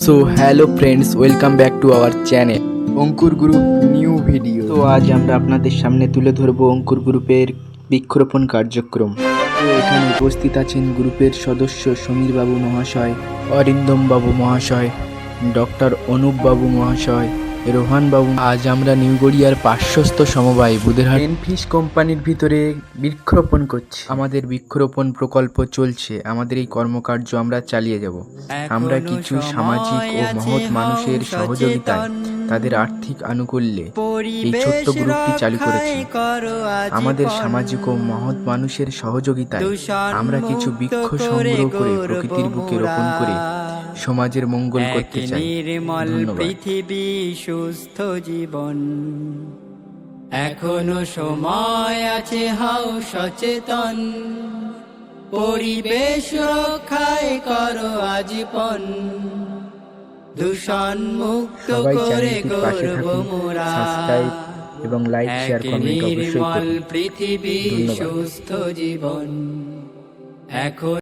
So hello friends, welcome back to our channel Ankur group new video. তো আজ আমরা আপনাদের সামনে তুলে ধরবো অঙ্কুর গ্রুপের বৃক্ষরোপণ কার্যক্রম। তো এখানে উপস্থিত আছেন গ্রুপের সদস্য সমীর বাবু মহাশয়, অরিন্দম বাবু মহাশয়, ডক্টর অনুপ বাবু মহাশয়, রোহান বাবু। আজ আমরা নিউ গড়িয়ার পার্শ্বস্থ সমবায় বুদেরহাট এনফিশ কোম্পানির ভিতরে বৃক্ষরোপণ করছি। আমাদের বৃক্ষরোপণ প্রকল্প চলছে, আমাদের এই কর্মকার্য আমরা চালিয়ে যাব। আমরা কিছু সামাজিক ও মহৎ মানুষের সহযোগিতায়, তাদের আর্থিক আনুকূল্যে এই ছোট্ট গ্রুপটি চালু করেছি। আমাদের সামাজিক ও মহৎ মানুষের সহযোগিতায় আমরা কিছু বৃক্ষ সংগ্রহ করে প্রকৃতির বুকে রোপণ করে সমাজের মঙ্গল করতে চাই। ধন্যবাদ। পৃথিবী সুস্থ জীবন, এখনো সময় আছে, হাও সচেতন, পরিবেশ রক্ষায় করো আজীবন, দূষণ মুক্ত সবাই করে চ্যানেলটির পাশে গর্ব থাকুন, মোরা। সাবস্ক্রাইব এবং লাইক, শেয়ার, কমেন্ট অবশ্যই নির্মল করুন। পৃথিবী ধন্যবাদ। সুস্থ জীবন এখন